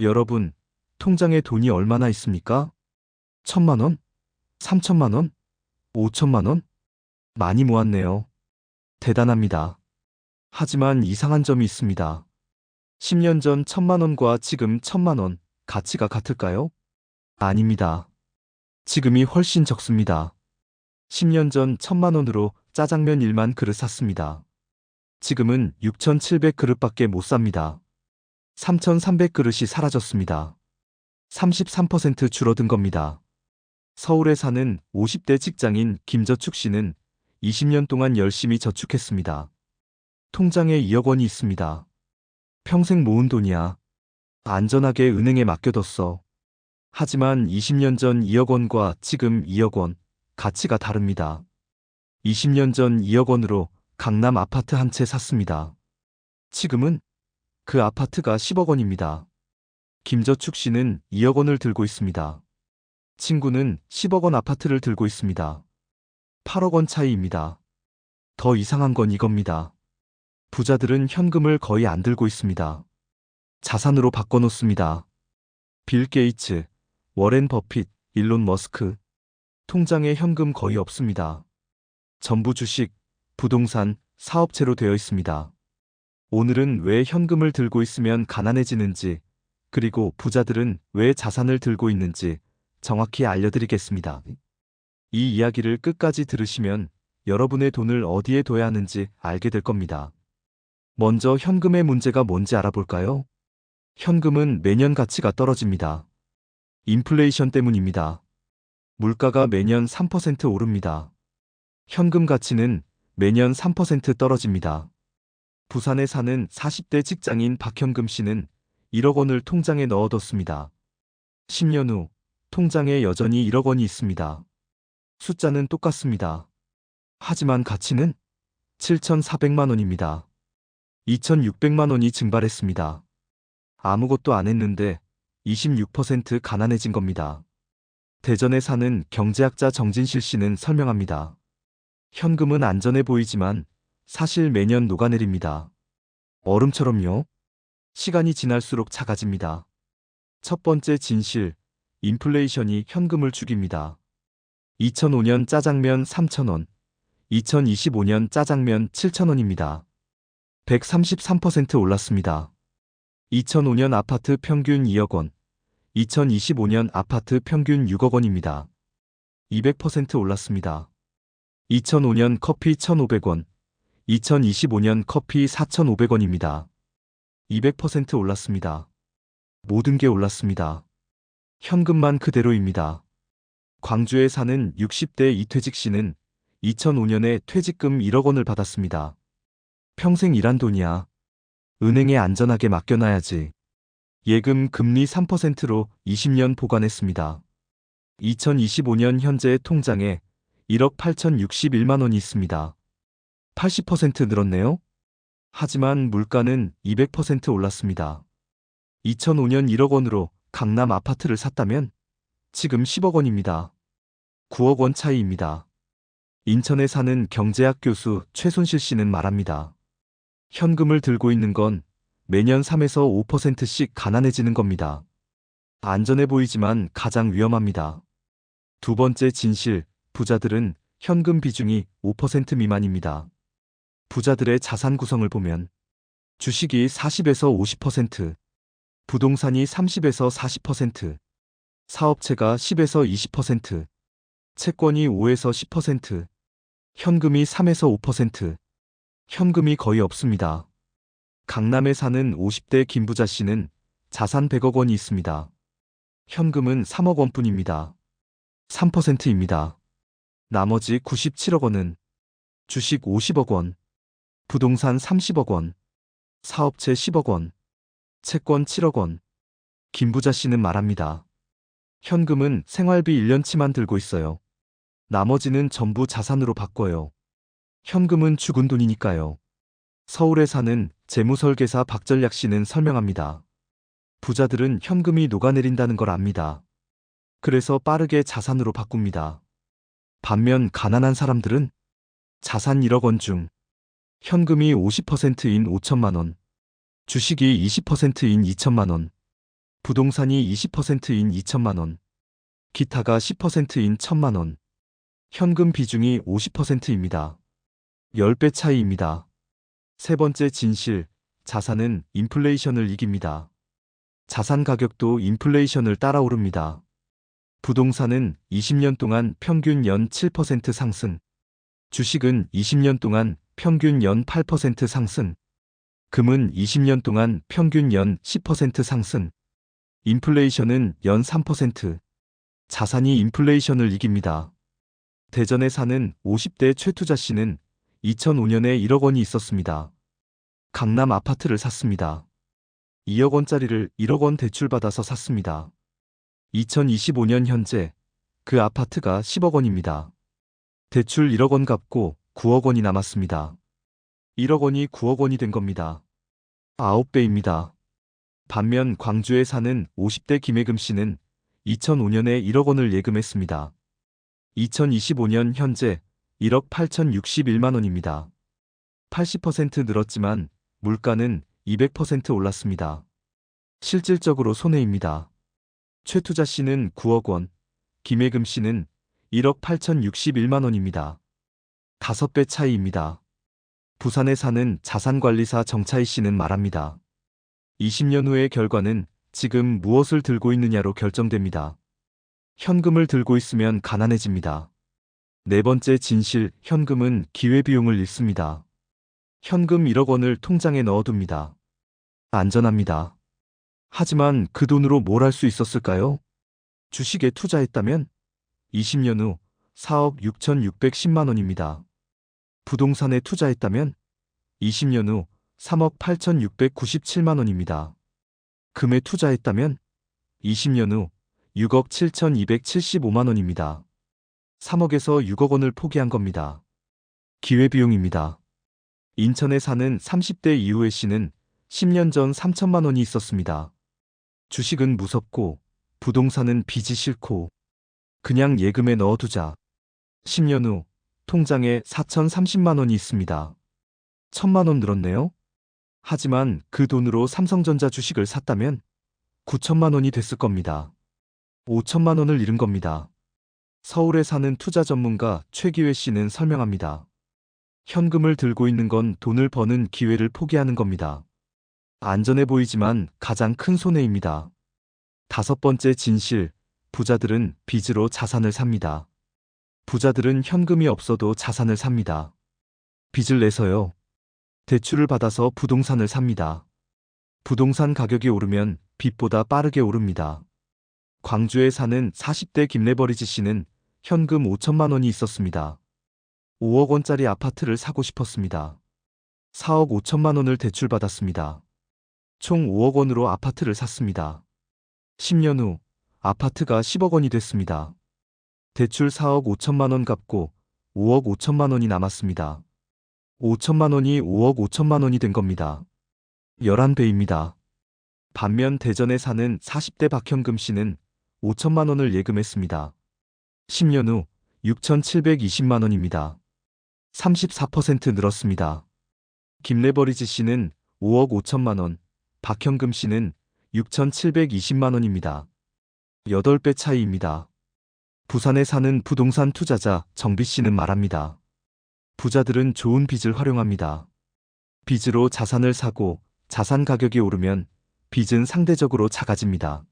여러분, 통장에 돈이 얼마나 있습니까? 1,000만 원? 3천만 원? 5천만 원? 많이 모았네요. 대단합니다. 하지만 이상한 점이 있습니다. 10년 전 1,000만 원과 지금 1,000만 원, 가치가 같을까요? 아닙니다. 지금이 훨씬 적습니다. 10년 전 1,000만 원으로 짜장면 1만 그릇 샀습니다. 지금은 6,700그릇밖에 못 삽니다. 3,300그릇이 사라졌습니다. 33% 줄어든 겁니다. 서울에 사는 50대 직장인 김저축 씨는 20년 동안 열심히 저축했습니다. 통장에 2억 원이 있습니다. 평생 모은 돈이야. 안전하게 은행에 맡겨뒀어. 하지만 20년 전 2억 원과 지금 2억 원, 가치가 다릅니다. 20년 전 2억 원으로 강남 아파트 한 채 샀습니다. 지금은 그 아파트가 10억 원입니다. 김저축 씨는 2억 원을 들고 있습니다. 친구는 10억 원 아파트를 들고 있습니다. 8억 원 차이입니다. 더 이상한 건 이겁니다. 부자들은 현금을 거의 안 들고 있습니다. 자산으로 바꿔놓습니다. 빌 게이츠, 워렌 버핏, 일론 머스크. 통장에 현금 거의 없습니다. 전부 주식, 부동산, 사업체로 되어 있습니다. 오늘은 왜 현금을 들고 있으면 가난해지는지, 그리고 부자들은 왜 자산을 들고 있는지 정확히 알려드리겠습니다. 이 이야기를 끝까지 들으시면 여러분의 돈을 어디에 둬야 하는지 알게 될 겁니다. 먼저 현금의 문제가 뭔지 알아볼까요? 현금은 매년 가치가 떨어집니다. 인플레이션 때문입니다. 물가가 매년 3% 오릅니다. 현금 가치는 매년 3% 떨어집니다. 부산에 사는 40대 직장인 박현금 씨는 1억 원을 통장에 넣어뒀습니다. 10년 후 통장에 여전히 1억 원이 있습니다. 숫자는 똑같습니다. 하지만 가치는 7,400만 원입니다. 2,600만 원이 증발했습니다. 아무것도 안 했는데 26% 가난해진 겁니다. 대전에 사는 경제학자 정진실 씨는 설명합니다. 현금은 안전해 보이지만 사실 매년 녹아내립니다. 얼음처럼요. 시간이 지날수록 작아집니다. 첫 번째 진실, 인플레이션이 현금을 죽입니다. 2005년 짜장면 3,000원, 2025년 짜장면 7,000원입니다. 133% 올랐습니다. 2005년 아파트 평균 2억 원, 2025년 아파트 평균 6억 원입니다. 200% 올랐습니다. 2005년 커피 1,500원, 2025년 커피 4,500원입니다. 200% 올랐습니다. 모든 게 올랐습니다. 현금만 그대로입니다. 광주에 사는 60대 이퇴직 씨는 2005년에 퇴직금 1억 원을 받았습니다. 평생 일한 돈이야. 은행에 안전하게 맡겨놔야지. 예금 금리 3%로 20년 보관했습니다. 2025년 현재 통장에 1억 8,061만 원이 있습니다. 80% 늘었네요. 하지만 물가는 200% 올랐습니다. 2005년 1억 원으로 강남 아파트를 샀다면 지금 10억 원입니다. 9억 원 차이입니다. 인천에 사는 경제학 교수 최순실 씨는 말합니다. 현금을 들고 있는 건 매년 3에서 5%씩 가난해지는 겁니다. 안전해 보이지만 가장 위험합니다. 두 번째 진실, 부자들은 현금 비중이 5% 미만입니다. 부자들의 자산 구성을 보면 주식이 40에서 50%, 부동산이 30에서 40%, 사업체가 10에서 20%, 채권이 5에서 10%, 현금이 3에서 5%, 현금이 거의 없습니다. 강남에 사는 50대 김부자 씨는 자산 100억 원이 있습니다. 현금은 3억 원뿐입니다. 3%입니다. 나머지 97억 원은 주식 50억 원, 부동산 30억 원, 사업체 10억 원, 채권 7억 원. 김부자 씨는 말합니다. 현금은 생활비 1년치만 들고 있어요. 나머지는 전부 자산으로 바꿔요. 현금은 죽은 돈이니까요. 서울에 사는 재무설계사 박전략 씨는 설명합니다. 부자들은 현금이 녹아내린다는 걸 압니다. 그래서 빠르게 자산으로 바꿉니다. 반면 가난한 사람들은 자산 1억 원 중 현금이 50%인 5천만 원, 주식이 20%인 2천만 원, 부동산이 20%인 2천만 원, 기타가 10%인 1천만 원, 현금 비중이 50%입니다. 10배 차이입니다. 세 번째 진실, 자산은 인플레이션을 이깁니다. 자산 가격도 인플레이션을 따라오릅니다. 부동산은 20년 동안 평균 연 7% 상승, 주식은 20년 동안 평균 연 8% 상승, 금은 20년 동안 평균 연 10% 상승, 인플레이션은 연 3%, 자산이 인플레이션을 이깁니다. 대전에 사는 50대 최투자 씨는 2005년에 1억 원이 있었습니다. 강남 아파트를 샀습니다. 2억 원짜리를 1억 원 대출받아서 샀습니다. 2025년 현재 그 아파트가 10억 원입니다. 대출 1억 원 갚고 9억 원이 남았습니다. 1억 원이 9억 원이 된 겁니다. 9배입니다. 반면 광주에 사는 50대 김혜금 씨는 2005년에 1억 원을 예금했습니다. 2025년 현재 1억 8,061만 원입니다. 80% 늘었지만 물가는 200% 올랐습니다. 실질적으로 손해입니다. 최투자 씨는 9억 원, 김혜금 씨는 1억 8,061만 원입니다. 5배 차이입니다. 부산에 사는 자산관리사 정차희 씨는 말합니다. 20년 후의 결과는 지금 무엇을 들고 있느냐로 결정됩니다. 현금을 들고 있으면 가난해집니다. 네 번째 진실, 현금은 기회비용을 잃습니다. 현금 1억 원을 통장에 넣어둡니다. 안전합니다. 하지만 그 돈으로 뭘 할 수 있었을까요? 주식에 투자했다면 20년 후 4억 6,610만 원입니다. 부동산에 투자했다면 20년 후 3억 8,697만 원입니다. 금에 투자했다면 20년 후 6억 7,275만 원입니다. 3억에서 6억 원을 포기한 겁니다. 기회비용입니다. 인천에 사는 30대 이후의 씨는 10년 전 3천만 원이 있었습니다. 주식은 무섭고 부동산은 빚이 싫고 그냥 예금에 넣어두자. 10년 후 통장에 4,030만 원이 있습니다. 1,000만 원 늘었네요. 하지만 그 돈으로 삼성전자 주식을 샀다면 9천만 원이 됐을 겁니다. 5천만 원을 잃은 겁니다. 서울에 사는 투자 전문가 최기회 씨는 설명합니다. 현금을 들고 있는 건 돈을 버는 기회를 포기하는 겁니다. 안전해 보이지만 가장 큰 손해입니다. 다섯 번째 진실, 부자들은 빚으로 자산을 삽니다. 부자들은 현금이 없어도 자산을 삽니다. 빚을 내서요. 대출을 받아서 부동산을 삽니다. 부동산 가격이 오르면 빚보다 빠르게 오릅니다. 광주에 사는 40대 김레버리지 씨는 현금 5천만 원이 있었습니다. 5억 원짜리 아파트를 사고 싶었습니다. 4억 5천만 원을 대출받았습니다. 총 5억 원으로 아파트를 샀습니다. 10년 후 아파트가 10억 원이 됐습니다. 대출 4억 5천만 원 갚고 5억 5천만 원이 남았습니다. 5천만 원이 5억 5천만 원이 된 겁니다. 11배입니다. 반면 대전에 사는 40대 박현금 씨는 5천만 원을 예금했습니다. 10년 후 6,720만 원입니다. 34% 늘었습니다. 김레버리지 씨는 5억 5천만 원, 박현금 씨는 6,720만 원입니다. 8배 차이입니다. 부산에 사는 부동산 투자자 정비 씨는 말합니다. 부자들은 좋은 빚을 활용합니다. 빚으로 자산을 사고 자산 가격이 오르면 빚은 상대적으로 작아집니다.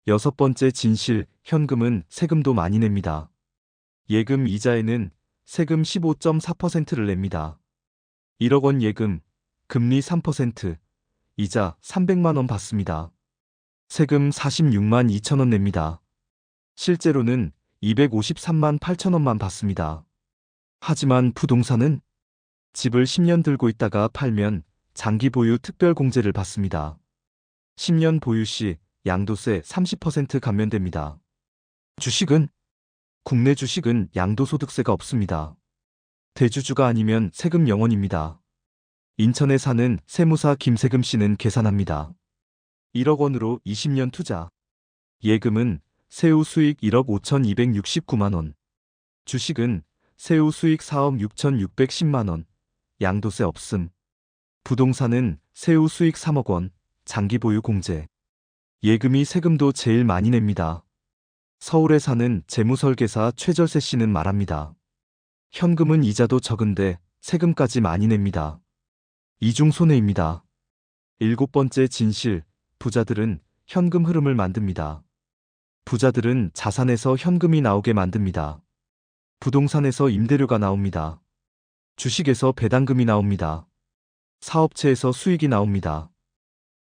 여섯 번째 진실, 현금은 세금도 많이 냅니다. 예금 이자에는 세금 15.4%를 냅니다. 1억 원 예금, 금리 3%, 이자 300만 원 받습니다. 세금 46만 2천 원 냅니다. 실제로는 253만 8천 원만 받습니다. 하지만 부동산은 집을 10년 들고 있다가 팔면 장기 보유 특별 공제를 받습니다. 10년 보유 시 양도세 30% 감면됩니다. 주식은 국내 주식은 양도소득세가 없습니다. 대주주가 아니면 세금 0원입니다. 인천에 사는 세무사 김세금 씨는 계산합니다. 1억 원으로 20년 투자. 예금은 세후 수익 1억 5,269만 원. 주식은 세후 수익 4억 6,610만 원. 양도세 없음. 부동산은 세후 수익 3억 원. 장기 보유 공제. 예금이 세금도 제일 많이 냅니다. 서울에 사는 재무설계사 최절세 씨는 말합니다. 현금은 이자도 적은데 세금까지 많이 냅니다. 이중손해입니다. 일곱 번째 진실, 부자들은 현금 흐름을 만듭니다. 부자들은 자산에서 현금이 나오게 만듭니다. 부동산에서 임대료가 나옵니다. 주식에서 배당금이 나옵니다. 사업체에서 수익이 나옵니다.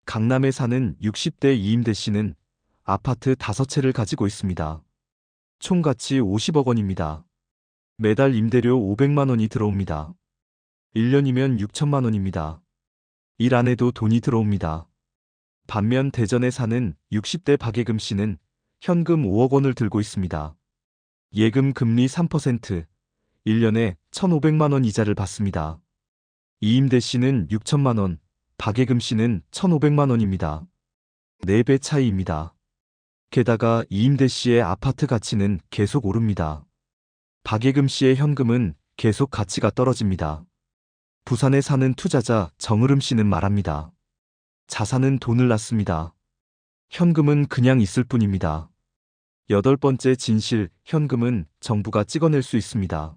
강남에 사는 60대 이임대 씨는 아파트 5채를 가지고 있습니다. 총 가치 50억 원입니다. 매달 임대료 500만 원이 들어옵니다. 1년이면 6천만 원입니다. 일 안 해도 돈이 들어옵니다. 반면 대전에 사는 60대 박예금 씨는 현금 5억 원을 들고 있습니다. 예금 금리 3%, 1년에 1,500만 원 이자를 받습니다. 이임대 씨는 6천만 원, 박예금 씨는 1,500만 원입니다. 4배 차이입니다. 게다가 이임대 씨의 아파트 가치는 계속 오릅니다. 박예금 씨의 현금은 계속 가치가 떨어집니다. 부산에 사는 투자자 정으름 씨는 말합니다. 자산은 돈을 낳습니다. 현금은 그냥 있을 뿐입니다. 여덟 번째 진실, 현금은 정부가 찍어낼 수 있습니다.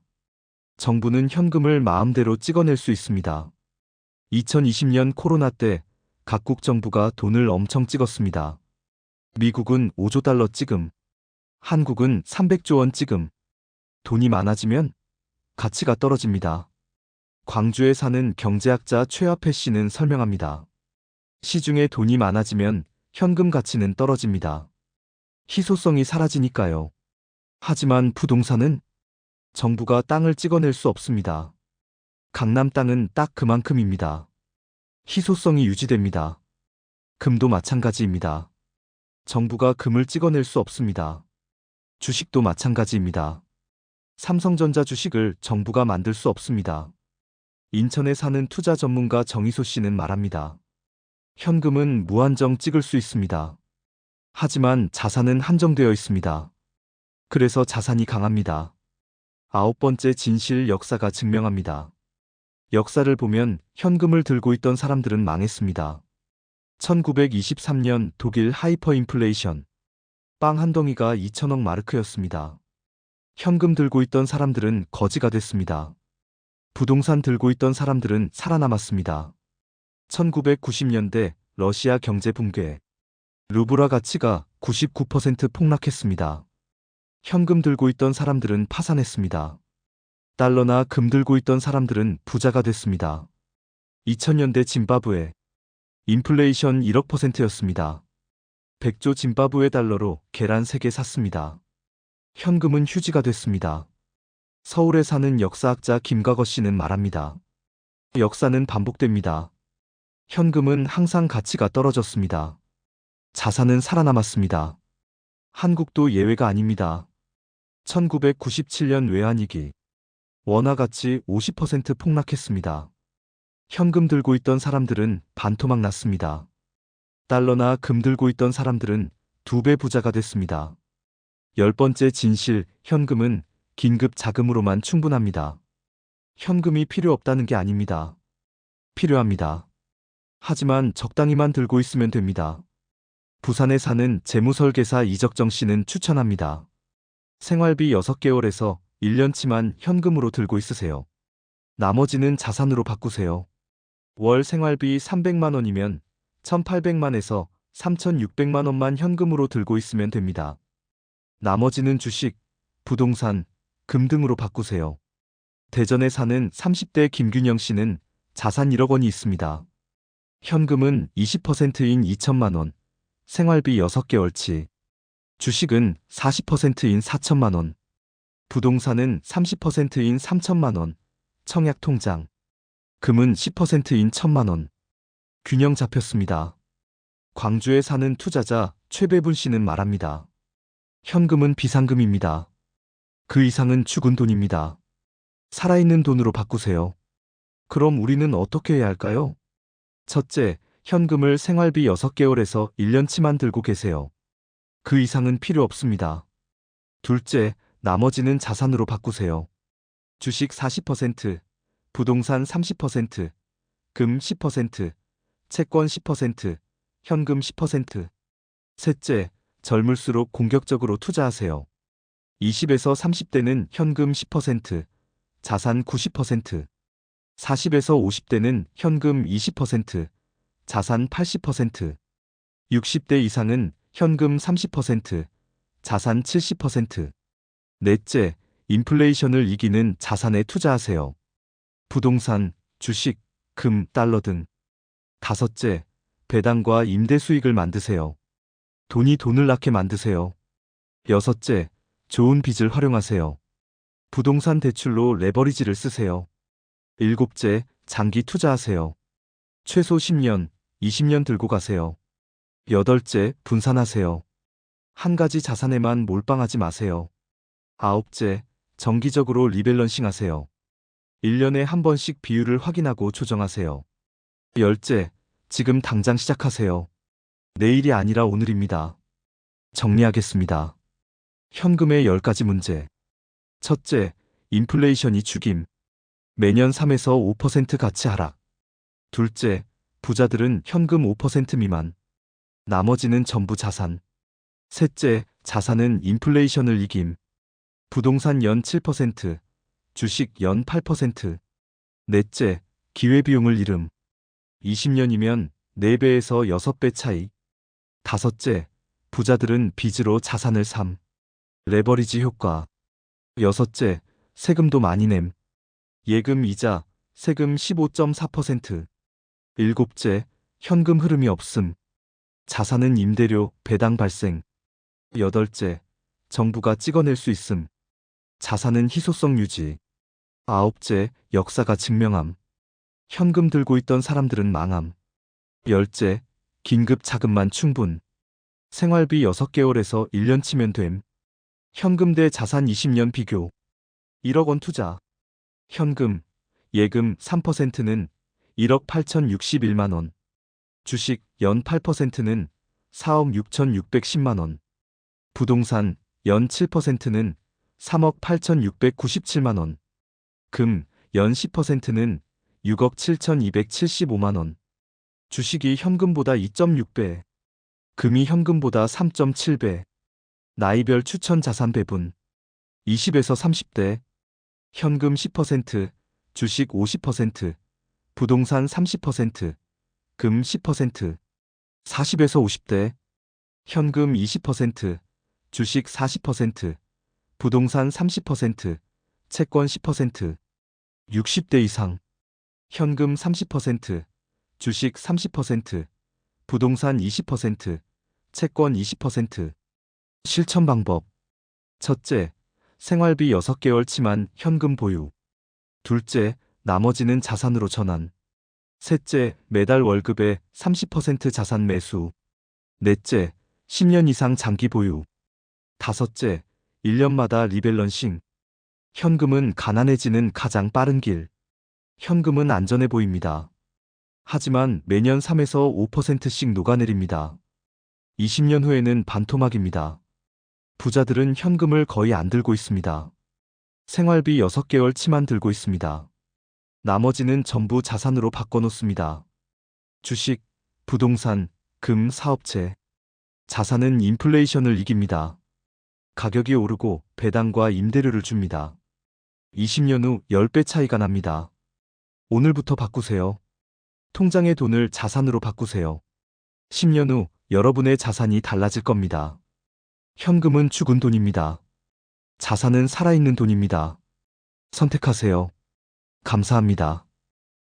정부는 현금을 마음대로 찍어낼 수 있습니다. 2020년 코로나 때 각국 정부가 돈을 엄청 찍었습니다. 미국은 5조 달러 찍음, 한국은 300조 원 찍음. 돈이 많아지면 가치가 떨어집니다. 광주에 사는 경제학자 최화패 씨는 설명합니다. 시중에 돈이 많아지면 현금 가치는 떨어집니다. 희소성이 사라지니까요. 하지만 부동산은 정부가 땅을 찍어낼 수 없습니다. 강남 땅은 딱 그만큼입니다. 희소성이 유지됩니다. 금도 마찬가지입니다. 정부가 금을 찍어낼 수 없습니다. 주식도 마찬가지입니다. 삼성전자 주식을 정부가 만들 수 없습니다. 인천에 사는 투자 전문가 정희소 씨는 말합니다. 현금은 무한정 찍을 수 있습니다. 하지만 자산은 한정되어 있습니다. 그래서 자산이 강합니다. 아홉 번째 진실, 역사가 증명합니다. 역사를 보면 현금을 들고 있던 사람들은 망했습니다. 1923년 독일 하이퍼인플레이션. 빵 한 덩이가 2천억 마르크였습니다. 현금 들고 있던 사람들은 거지가 됐습니다. 부동산 들고 있던 사람들은 살아남았습니다. 1990년대 러시아 경제 붕괴. 루블화 가치가 99% 폭락했습니다. 현금 들고 있던 사람들은 파산했습니다. 달러나 금 들고 있던 사람들은 부자가 됐습니다. 2000년대 짐바브웨. 인플레이션 1억 %였습니다. 100조 짐바브웨 달러로 계란 3개 샀습니다. 현금은 휴지가 됐습니다. 서울에 사는 역사학자 김과거 씨는 말합니다. 역사는 반복됩니다. 현금은 항상 가치가 떨어졌습니다. 자산은 살아남았습니다. 한국도 예외가 아닙니다. 1997년 외환위기. 원화 가치 50% 폭락했습니다. 현금 들고 있던 사람들은 반토막 났습니다. 달러나 금 들고 있던 사람들은 2배 부자가 됐습니다. 열 번째 진실, 현금은 긴급 자금으로만 충분합니다. 현금이 필요 없다는 게 아닙니다. 필요합니다. 하지만 적당히만 들고 있으면 됩니다. 부산에 사는 재무설계사 이적정 씨는 추천합니다. 생활비 6개월에서 1년치만 현금으로 들고 있으세요. 나머지는 자산으로 바꾸세요. 월 생활비 300만 원이면 1,800만에서 3,600만 원만 현금으로 들고 있으면 됩니다. 나머지는 주식, 부동산, 금 등으로 바꾸세요. 대전에 사는 30대 김균영 씨는 자산 1억 원이 있습니다. 현금은 20%인 2천만 원, 생활비 6개월치. 주식은 40%인 4천만 원. 부동산은 30%인 3천만 원, 청약 통장. 금은 10%인 1,000만 원. 균형 잡혔습니다. 광주에 사는 투자자 최배분 씨는 말합니다. 현금은 비상금입니다. 그 이상은 죽은 돈입니다. 살아있는 돈으로 바꾸세요. 그럼 우리는 어떻게 해야 할까요? 첫째, 현금을 생활비 6개월에서 1년치만 들고 계세요. 그 이상은 필요 없습니다. 둘째, 나머지는 자산으로 바꾸세요. 주식 40%, 부동산 30%, 금 10%, 채권 10%, 현금 10%. 셋째, 젊을수록 공격적으로 투자하세요. 20에서 30대는 현금 10%, 자산 90%, 40에서 50대는 현금 20%, 자산 80%, 60대 이상은 현금 30%, 자산 70%. 넷째, 인플레이션을 이기는 자산에 투자하세요. 부동산, 주식, 금, 달러 등. 다섯째, 배당과 임대 수익을 만드세요. 돈이 돈을 낳게 만드세요. 여섯째, 좋은 빚을 활용하세요. 부동산 대출로 레버리지를 쓰세요. 일곱째, 장기 투자하세요. 최소 10년, 20년 들고 가세요. 여덟째, 분산하세요. 한 가지 자산에만 몰빵하지 마세요. 아홉째, 정기적으로 리밸런싱 하세요. 1년에 한 번씩 비율을 확인하고 조정하세요. 열째, 지금 당장 시작하세요. 내일이 아니라 오늘입니다. 정리하겠습니다. 현금의 10가지 문제. 첫째, 인플레이션이 죽임. 매년 3에서 5% 가치 하락. 둘째, 부자들은 현금 5% 미만. 나머지는 전부 자산. 셋째, 자산은 인플레이션을 이김. 부동산 연 7%, 주식 연 8%. 넷째, 기회비용을 잃음. 20년이면 4배에서 6배 차이. 다섯째, 부자들은 빚으로 자산을 삼. 레버리지 효과. 여섯째, 세금도 많이 냄. 예금 이자, 세금 15.4%. 일곱째, 현금 흐름이 없음. 자산은 임대료, 배당 발생. 여덟째, 정부가 찍어낼 수 있음. 자산은 희소성 유지. 아홉째, 역사가 증명함. 현금 들고 있던 사람들은 망함. 열째, 긴급 자금만 충분. 생활비 6개월에서 1년 치면 됨. 현금 대 자산 20년 비교. 1억 원 투자. 현금, 예금 3%는 1억 8,061만 원. 주식 연 8%는 4억 6,610만 원. 부동산 연 7%는 3억 8,697만 원. 금 연 10%는 6억 7,275만 원. 주식이 현금보다 2.6배. 금이 현금보다 3.7배. 나이별 추천 자산 배분. 20에서 30대. 현금 10%, 주식 50%, 부동산 30%, 금 10%. 40에서 50대. 현금 20%, 주식 40%, 부동산 30%, 채권 10%. 60대 이상. 현금 30%, 주식 30%, 부동산 20%, 채권 20%. 실천 방법. 첫째, 생활비 6개월 치만 현금 보유. 둘째, 나머지는 자산으로 전환. 셋째, 매달 월급의 30% 자산 매수. 넷째, 10년 이상 장기 보유. 다섯째, 1년마다 리밸런싱. 현금은 가난해지는 가장 빠른 길. 현금은 안전해 보입니다. 하지만 매년 3에서 5%씩 녹아내립니다. 20년 후에는 반토막입니다. 부자들은 현금을 거의 안 들고 있습니다. 생활비 6개월 치만 들고 있습니다. 나머지는 전부 자산으로 바꿔놓습니다. 주식, 부동산, 금, 사업체. 자산은 인플레이션을 이깁니다. 가격이 오르고 배당과 임대료를 줍니다. 20년 후 10배 차이가 납니다. 오늘부터 바꾸세요. 통장의 돈을 자산으로 바꾸세요. 10년 후 여러분의 자산이 달라질 겁니다. 현금은 죽은 돈입니다. 자산은 살아있는 돈입니다. 선택하세요. 감사합니다.